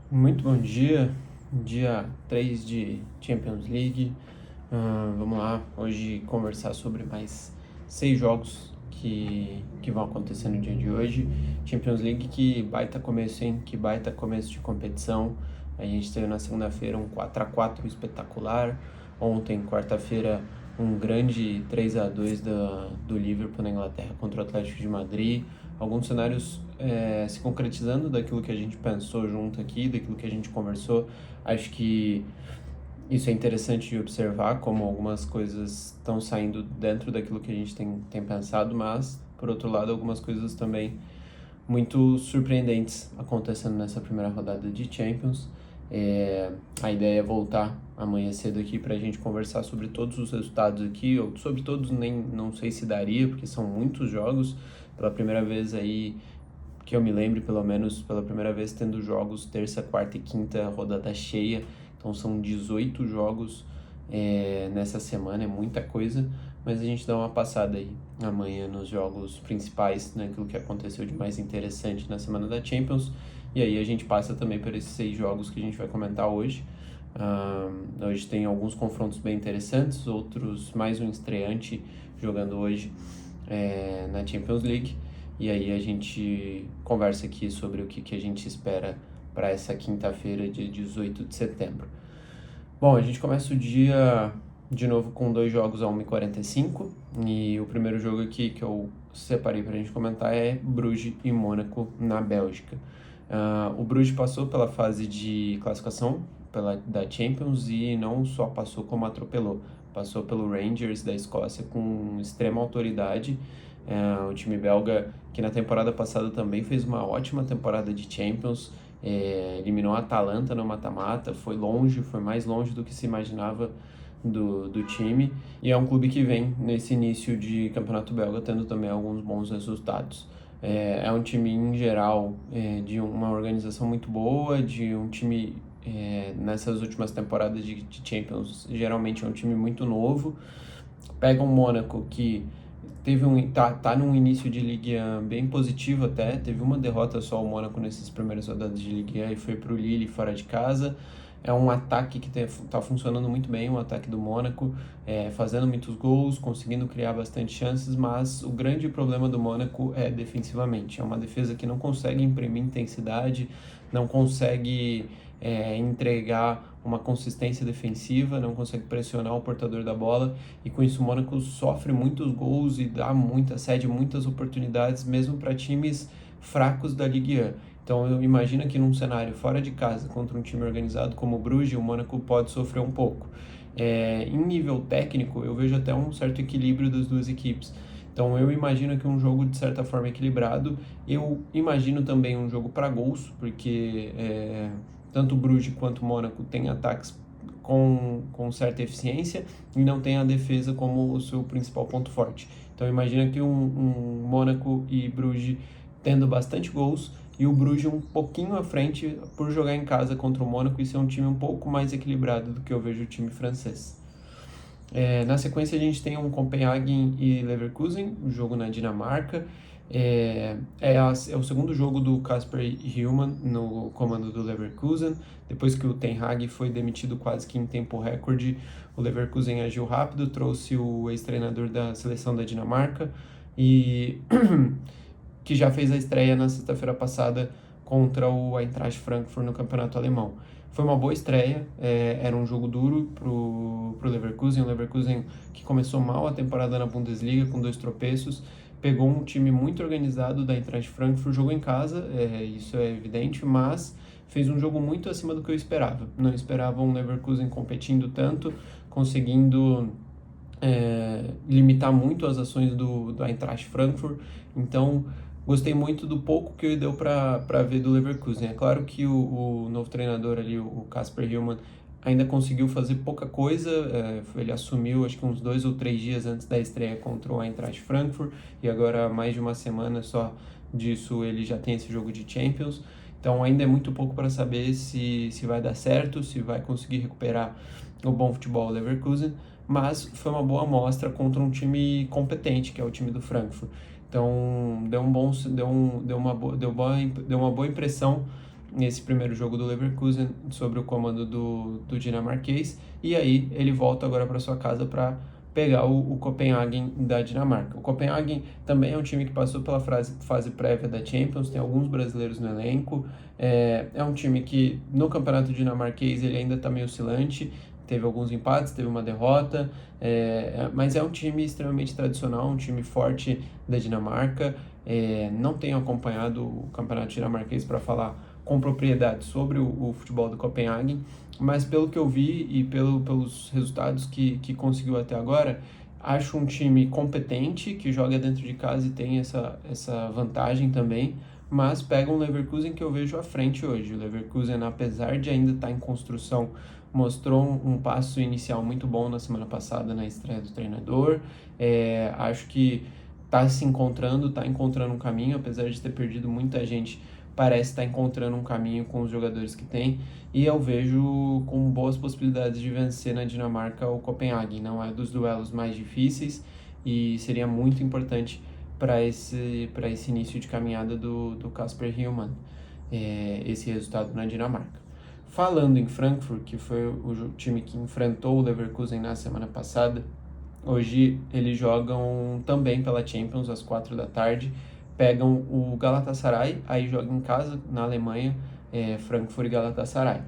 Muito bom dia 3 de Champions League. Vamos lá, hoje conversar sobre mais 6 jogos que vão acontecer no dia de hoje. Champions League, que baita começo, hein? Que baita começo de competição. A gente teve na segunda-feira um 4-4 espetacular. Ontem, quarta-feira, um grande 3-2 do Liverpool na Inglaterra contra o Atlético de Madrid. Alguns cenários se concretizando daquilo que a gente pensou junto aqui, daquilo que a gente conversou. Acho que isso é interessante de observar, como algumas coisas estão saindo dentro daquilo que a gente tem pensado, mas, por outro lado, algumas coisas também muito surpreendentes acontecendo nessa primeira rodada de Champions. A ideia é voltar amanhã cedo aqui para a gente conversar sobre todos os resultados aqui, ou sobre todos nem não sei se daria, porque são muitos jogos. Pela primeira vez aí, que eu me lembre, pelo menos pela primeira vez tendo jogos terça, quarta e quinta, rodada cheia. Então são 18 jogos nessa semana, é muita coisa, mas a gente dá uma passada aí amanhã nos jogos principais, naquilo que aconteceu de mais interessante na semana da Champions, e aí a gente passa também por esses 6 jogos que a gente vai comentar hoje. Hoje tem alguns confrontos bem interessantes, outros mais um estreante jogando hoje na Champions League, e aí a gente conversa aqui sobre o que a gente espera para essa quinta-feira, dia 18 de setembro. Bom, a gente começa o dia de novo com 2 jogos a 1h45, e o primeiro jogo aqui que eu separei para a gente comentar é Bruges e Mônaco na Bélgica. O Bruges passou pela fase de classificação da Champions e não só passou como atropelou. Passou pelo Rangers da Escócia com extrema autoridade. O time belga, que na temporada passada também fez uma ótima temporada de Champions, eliminou a Atalanta no mata-mata, foi longe, foi mais longe do que se imaginava do time, e é um clube que vem nesse início de campeonato belga tendo também alguns bons resultados. É um time em geral de uma organização muito boa, de um time nessas últimas temporadas de Champions, geralmente é um time muito novo. Pega um Mônaco que tá num início de Ligue 1 bem positivo até, teve uma derrota só o Mônaco nesses primeiros rodadas de Ligue 1 e foi pro Lille fora de casa. É um ataque que tá funcionando muito bem, um ataque do Mônaco, fazendo muitos gols, conseguindo criar bastante chances, mas o grande problema do Mônaco é defensivamente. É uma defesa que não consegue imprimir intensidade, não consegue entregar uma consistência defensiva, não consegue pressionar o portador da bola, e com isso o Mônaco sofre muitos gols e cede muitas oportunidades mesmo para times fracos da Ligue 1. Então eu imagino que num cenário fora de casa contra um time organizado como o Bruges, o Mônaco pode sofrer um pouco. Em nível técnico, eu vejo até um certo equilíbrio das duas equipes. Então eu imagino que um jogo de certa forma equilibrado. Eu imagino também um jogo para gols, porque tanto o Bruges quanto o Mônaco têm ataques com certa eficiência e não tem a defesa como o seu principal ponto forte. Então imagina que um Mônaco e Bruges tendo bastante gols, e o Bruges um pouquinho à frente por jogar em casa contra o Mônaco e ser um time um pouco mais equilibrado do que eu vejo o time francês. Na sequência a gente tem um Copenhagen e Leverkusen, um jogo na Dinamarca. É o segundo jogo do Kasper Hjulmand no comando do Leverkusen. Depois que o Ten Hag foi demitido quase que em tempo recorde, o Leverkusen agiu rápido, trouxe o ex-treinador da seleção da Dinamarca, e que já fez a estreia na sexta-feira passada contra o Eintracht Frankfurt no campeonato alemão. Foi uma boa estreia, era um jogo duro pro Leverkusen, o Leverkusen que começou mal a temporada na Bundesliga com 2 tropeços, pegou um time muito organizado da Eintracht Frankfurt, jogou em casa, isso é evidente, mas fez um jogo muito acima do que eu esperava. Não esperava um Leverkusen competindo tanto, conseguindo limitar muito as ações do Eintracht Frankfurt. Então gostei muito do pouco que deu para ver do Leverkusen. É claro que o novo treinador ali, o Kasper Hjulmand, ainda conseguiu fazer pouca coisa. Ele assumiu acho que uns 2 ou 3 dias antes da estreia contra o Eintracht Frankfurt, e agora mais de uma semana só disso ele já tem esse jogo de Champions. Então ainda é muito pouco para saber se vai dar certo, se vai conseguir recuperar o bom futebol Leverkusen, mas foi uma boa amostra contra um time competente, que é o time do Frankfurt. Então deu uma boa impressão nesse primeiro jogo do Leverkusen sob o comando do dinamarquês, e aí ele volta agora para sua casa para pegar o Copenhagen da Dinamarca. O Copenhagen também é um time que passou pela fase prévia da Champions, tem alguns brasileiros no elenco, é um time que no campeonato dinamarquês ele ainda está meio oscilante, teve alguns empates, teve uma derrota, mas é um time extremamente tradicional, um time forte da Dinamarca. Não tenho acompanhado o campeonato dinamarquês para falar com propriedade sobre o futebol do Copenhagen, mas pelo que eu vi e pelos resultados que conseguiu até agora, acho um time competente, que joga dentro de casa e tem essa vantagem também, mas pega um Leverkusen que eu vejo à frente hoje. O Leverkusen, apesar de ainda estar em construção, mostrou um passo inicial muito bom na semana passada na estreia do treinador. Acho que está encontrando um caminho, apesar de ter perdido muita gente, parece estar encontrando um caminho com os jogadores que tem, e eu vejo com boas possibilidades de vencer na Dinamarca o Copenhagen. Não é dos duelos mais difíceis e seria muito importante para esse início de caminhada do Kasper Hjulmand, esse resultado na Dinamarca. Falando em Frankfurt, que foi o time que enfrentou o Leverkusen na semana passada, hoje eles jogam também pela Champions às 4 da tarde, pegam o Galatasaray, aí jogam em casa, na Alemanha, Frankfurt e Galatasaray.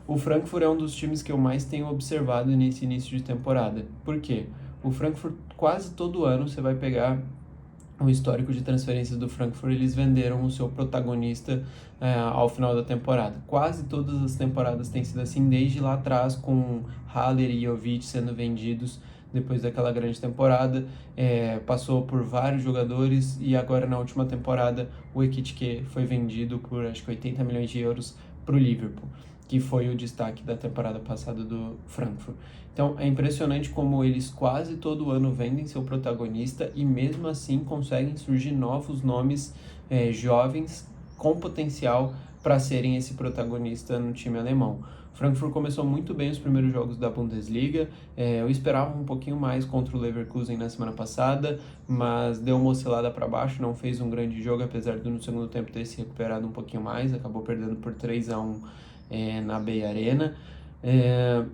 O Frankfurt é um dos times que eu mais tenho observado nesse início de temporada. Por quê? O Frankfurt, quase todo ano, você vai pegar o histórico de transferências do Frankfurt, eles venderam o seu protagonista ao final da temporada. Quase todas as temporadas têm sido assim, desde lá atrás, com Haller e Jovic sendo vendidos depois daquela grande temporada. Passou por vários jogadores e agora na última temporada o Ekitike foi vendido por acho que 80 milhões de euros para o Liverpool, que foi o destaque da temporada passada do Frankfurt. Então é impressionante como eles quase todo ano vendem seu protagonista e mesmo assim conseguem surgir novos nomes jovens com potencial para serem esse protagonista no time alemão. O Frankfurt começou muito bem os primeiros jogos da Bundesliga, eu esperava um pouquinho mais contra o Leverkusen na semana passada, mas deu uma oscilada para baixo, não fez um grande jogo, apesar de no segundo tempo ter se recuperado um pouquinho mais, acabou perdendo por 3-1 na Bay Arena.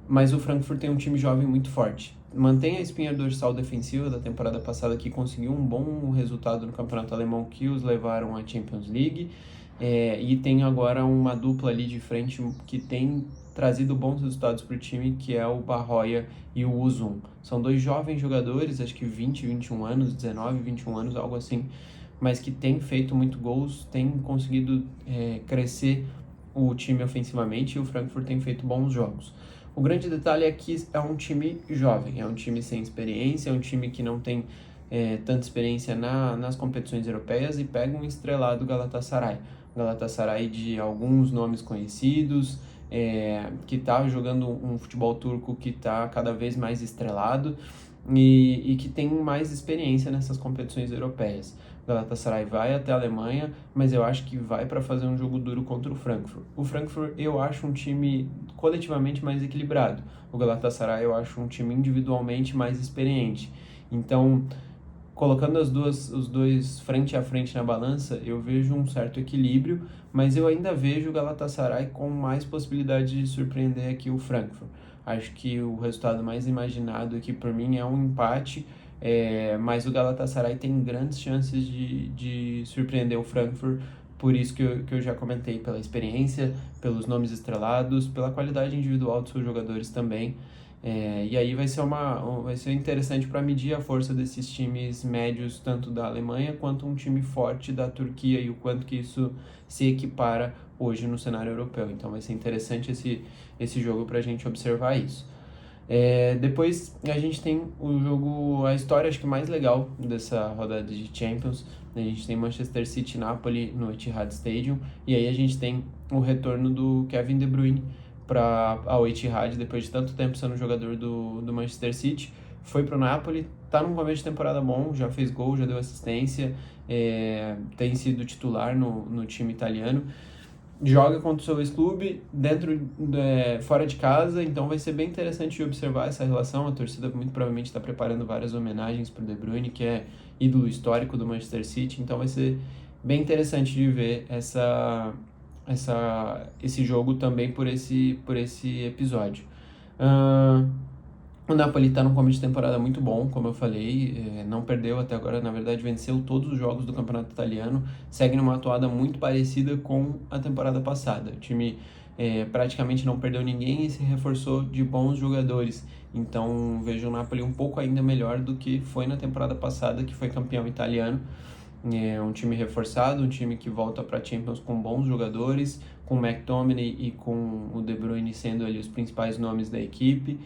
Mas o Frankfurt tem um time jovem muito forte. Mantém a espinha dorsal defensiva da temporada passada, que conseguiu um bom resultado no campeonato alemão que os levaram à Champions League, e tem agora uma dupla ali de frente que tem trazido bons resultados para o time, que é o Barroia e o Uzun. São dois jovens jogadores, acho que 20, 21 anos, 19, 21 anos, algo assim, mas que têm feito muito gols, têm conseguido crescer o time ofensivamente, e o Frankfurt tem feito bons jogos. O grande detalhe é que é um time jovem, é um time sem experiência, é um time que não tem tanta experiência nas competições europeias, e pega um estrelado Galatasaray. Galatasaray de alguns nomes conhecidos, que está jogando um futebol turco que está cada vez mais estrelado e que tem mais experiência nessas competições europeias. O Galatasaray vai até a Alemanha, mas eu acho que vai para fazer um jogo duro contra o Frankfurt. O Frankfurt eu acho um time coletivamente mais equilibrado. O Galatasaray eu acho um time individualmente mais experiente. Então, colocando os dois frente a frente na balança, eu vejo um certo equilíbrio, mas eu ainda vejo o Galatasaray com mais possibilidade de surpreender aqui o Frankfurt. Acho que o resultado mais imaginado aqui por mim é um empate, mas o Galatasaray tem grandes chances de surpreender o Frankfurt, por isso que eu já comentei, pela experiência, pelos nomes estrelados, pela qualidade individual dos seus jogadores também. E aí vai ser interessante para medir a força desses times médios, tanto da Alemanha quanto um time forte da Turquia, e o quanto que isso se equipara hoje no cenário europeu. Então vai ser interessante esse jogo para a gente observar isso. Depois a gente tem o jogo, a história acho que mais legal dessa rodada de Champions. A gente tem Manchester City e Napoli no Etihad Stadium, e aí a gente tem o retorno do Kevin De Bruyne ao Etihad, depois de tanto tempo sendo jogador do Manchester City. Foi pro Napoli, tá num começo de temporada bom, já fez gol, já deu assistência, tem sido titular no time italiano. Joga contra o seu ex-clube, fora de casa, então vai ser bem interessante de observar essa relação. A torcida muito provavelmente está preparando várias homenagens para o De Bruyne, que é ídolo histórico do Manchester City, então vai ser bem interessante de ver esse jogo também por esse episódio. Uh, o Napoli está num começo de temporada muito bom, como eu falei, não perdeu até agora, na verdade venceu todos os jogos do campeonato italiano, segue numa atuada muito parecida com a temporada passada. O time praticamente não perdeu ninguém e se reforçou de bons jogadores, então vejo o Napoli um pouco ainda melhor do que foi na temporada passada, que foi campeão italiano. É um time reforçado, um time que volta para a Champions com bons jogadores, com o McTominay e com o De Bruyne sendo ali os principais nomes da equipe,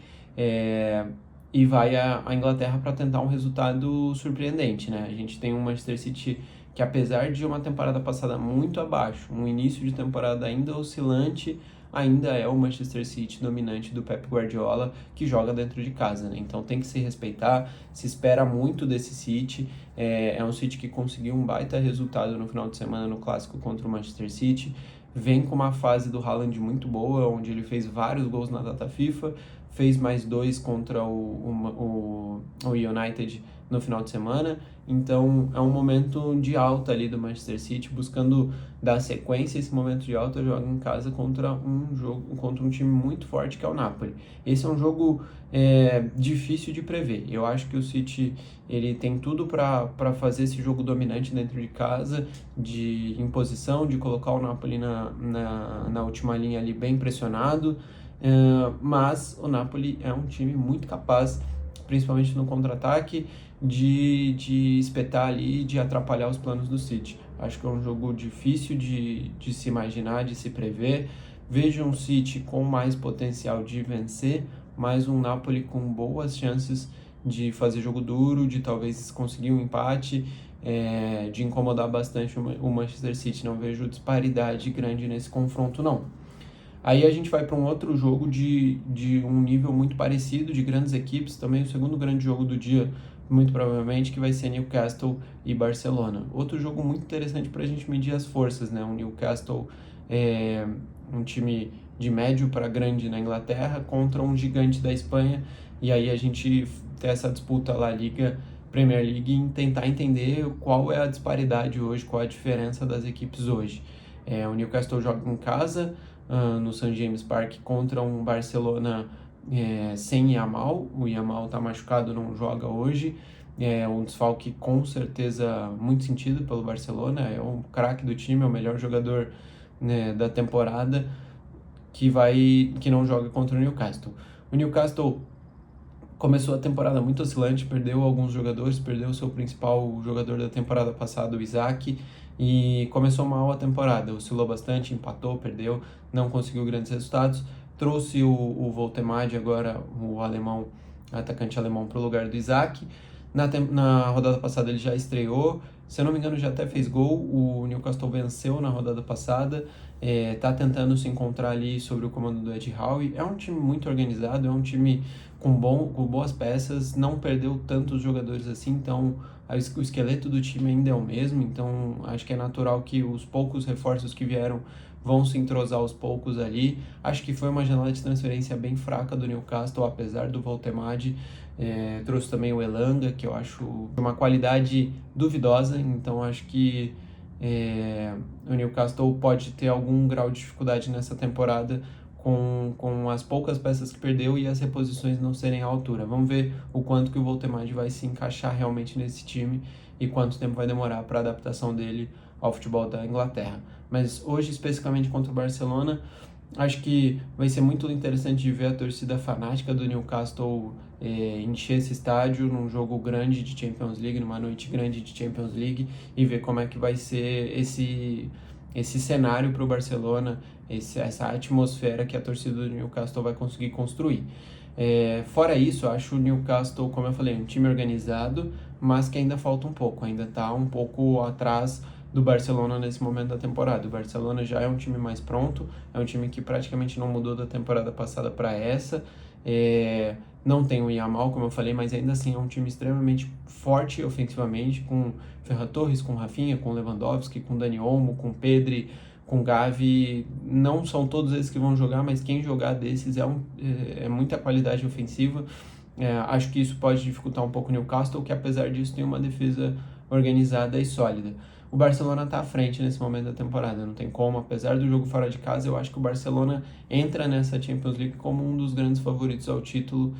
e vai à Inglaterra para tentar um resultado surpreendente, né? A gente tem um Manchester City que, apesar de uma temporada passada muito abaixo, um início de temporada ainda oscilante, ainda é o Manchester City dominante do Pep Guardiola, que joga dentro de casa, né? Então tem que se respeitar, se espera muito desse City. É um City que conseguiu um baita resultado no final de semana no Clássico contra o Manchester City, vem com uma fase do Haaland muito boa, onde ele fez vários gols na data FIFA, fez mais 2 contra o United no final de semana, então é um momento de alta ali do Manchester City, buscando dar sequência a esse momento de alta, joga em casa contra um time muito forte que é o Napoli. Esse é um jogo difícil de prever. Eu acho que o City ele tem tudo para fazer esse jogo dominante dentro de casa, de imposição, de colocar o Napoli na última linha ali bem pressionado, mas o Napoli é um time muito capaz, principalmente no contra-ataque, de espetar ali, de atrapalhar os planos do City. Acho que é um jogo difícil de se imaginar, de se prever. Vejo um City com mais potencial de vencer, mas um Napoli com boas chances de fazer jogo duro, de talvez conseguir um empate, de incomodar bastante o Manchester City. Não vejo disparidade grande nesse confronto, não. Aí a gente vai para um outro jogo de um nível muito parecido, de grandes equipes, também o segundo grande jogo do dia, muito provavelmente, que vai ser Newcastle e Barcelona. Outro jogo muito interessante para a gente medir as forças, né? O Newcastle é um time de médio para grande na Inglaterra contra um gigante da Espanha, e aí a gente tem essa disputa La Liga, Premier League, em tentar entender qual é a disparidade hoje, qual é a diferença das equipes hoje. O Newcastle joga em casa, no St. James Park, contra um Barcelona sem Yamal. O Yamal está machucado, não joga hoje. É um desfalque com certeza muito sentido pelo Barcelona. É um craque do time, é o melhor jogador, né, da temporada, que não joga contra o Newcastle. O Newcastle começou a temporada muito oscilante, perdeu alguns jogadores, perdeu o seu principal jogador da temporada passada, o Isaac, e começou mal a temporada, oscilou bastante, empatou, perdeu, não conseguiu grandes resultados, trouxe o Voltemade, agora o alemão, atacante alemão, para o lugar do Isaac. Na rodada passada ele já estreou, se eu não me engano já até fez gol. O Newcastle venceu na rodada passada, tá tentando se encontrar ali sobre o comando do Ed Howe. É um time muito organizado, é um time com boas peças, não perdeu tantos jogadores assim, então o esqueleto do time ainda é o mesmo, então acho que é natural que os poucos reforços que vieram vão se entrosar aos poucos ali. Acho que foi uma janela de transferência bem fraca do Newcastle, apesar do Voltemade. Trouxe também o Elanga, que eu acho uma qualidade duvidosa, então acho que o Newcastle pode ter algum grau de dificuldade nessa temporada com as poucas peças que perdeu e as reposições não serem à altura. Vamos ver o quanto que o Voltemade vai se encaixar realmente nesse time e quanto tempo vai demorar para a adaptação dele ao futebol da Inglaterra. Mas hoje, especificamente contra o Barcelona, acho que vai ser muito interessante de ver a torcida fanática do Newcastle encher esse estádio num jogo grande de Champions League, numa noite grande de Champions League, e ver como é que vai ser esse cenário para o Barcelona, essa atmosfera que a torcida do Newcastle vai conseguir construir. Fora isso, acho o Newcastle, como eu falei, um time organizado, mas que ainda falta um pouco, ainda está um pouco atrás do Barcelona nesse momento da temporada. O Barcelona já é um time mais pronto, é um time que praticamente não mudou da temporada passada para essa. Não tem o Yamal, como eu falei, mas ainda assim é um time extremamente forte ofensivamente, com Ferran Torres, com Rafinha, com Lewandowski, com Dani Olmo, com Pedri, com Gavi. Não são todos eles que vão jogar, mas quem jogar desses é muita qualidade ofensiva. Acho que isso pode dificultar um pouco o Newcastle, que apesar disso tem uma defesa organizada e sólida. o Barcelona está à frente nesse momento da temporada, não tem como, apesar do jogo fora de casa, eu acho que o Barcelona entra nessa Champions League como um dos grandes favoritos ao título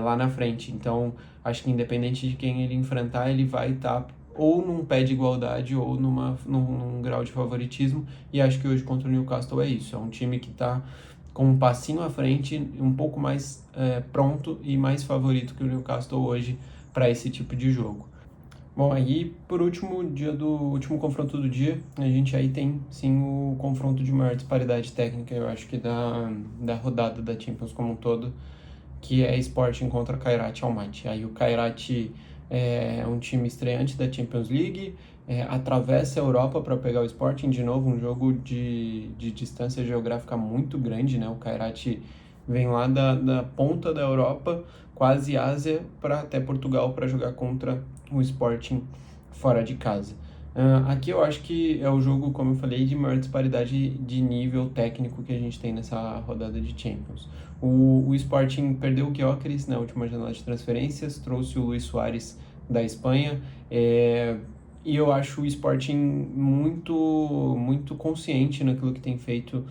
lá na frente, então acho que independente de quem ele enfrentar, ele vai estar ou num pé de igualdade ou num grau de favoritismo, e acho que hoje contra o Newcastle é isso, é um time que está com um passinho à frente, um pouco mais pronto e mais favorito que o Newcastle hoje para esse tipo de jogo. Bom, aí por último, último confronto do dia, a gente aí tem sim o confronto de maior disparidade técnica, eu acho que da rodada da Champions como um todo, que é Sporting contra Kairat Almaty. Aí o Kairat é um time estreante da Champions League, atravessa a Europa para pegar o Sporting de novo, um jogo de distância geográfica muito grande, né? O Kairat vem lá da ponta da Europa, quase Ásia, para até Portugal para jogar contra o Sporting fora de casa. Aqui eu acho que é o jogo, como eu falei, de maior disparidade de nível técnico que a gente tem nessa rodada de Champions. O Sporting perdeu o Gyökeres na última janela de transferências, trouxe o Luis Suárez da Espanha, e eu acho o Sporting muito consciente naquilo que tem feito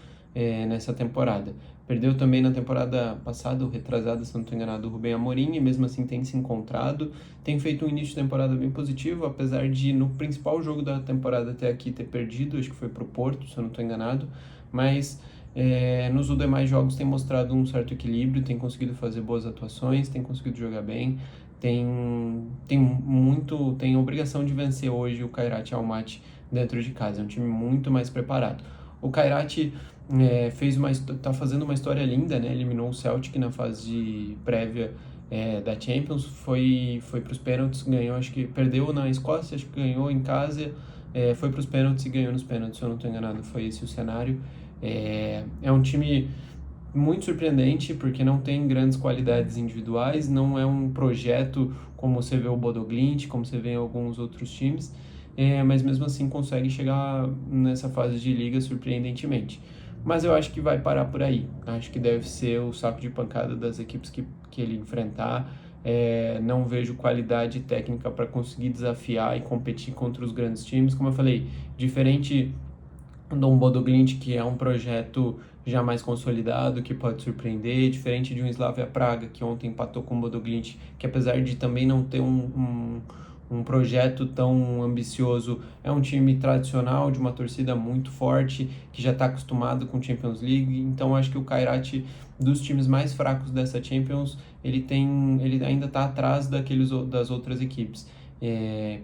nessa temporada. Perdeu também na temporada passada, ou retrasada, se não estou enganado, o Rubem Amorim, e mesmo assim tem se encontrado. Tem feito um início de temporada bem positivo, apesar de no principal jogo da temporada até aqui ter perdido, acho que foi para o Porto, se eu não estou enganado. Mas nos demais jogos tem mostrado um certo equilíbrio, tem conseguido fazer boas atuações, tem conseguido jogar bem. Tem a obrigação de vencer hoje o Kairat Almaty dentro de casa. É um time muito mais preparado. O Kairat tá fazendo uma história linda, né? Eliminou o Celtic na fase prévia da Champions, foi para os pênaltis, ganhou, acho que perdeu na Escócia, acho que ganhou em casa, foi para os pênaltis e ganhou nos pênaltis, se eu não estou enganado, foi esse o cenário. É um time muito surpreendente, porque não tem grandes qualidades individuais, não é um projeto como você vê o Bodo Glimt, como você vê em alguns outros times, mas mesmo assim consegue chegar nessa fase de liga surpreendentemente. Mas eu acho que vai parar por aí. Acho que deve ser o saco de pancada das equipes que ele enfrentar. Não vejo qualidade técnica para conseguir desafiar e competir contra os grandes times. Como eu falei, diferente do Bodo Glimt, que é um projeto já mais consolidado, que pode surpreender, diferente de um Slavia Praga, que ontem empatou com o Bodo Glimt, que apesar de também não ter um projeto tão ambicioso, é um time tradicional, de uma torcida muito forte, que já está acostumado com Champions League, então acho que o Kairat, dos times mais fracos dessa Champions, ele ainda está atrás das outras equipes.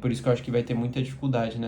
Por isso que eu acho que vai ter muita dificuldade, né?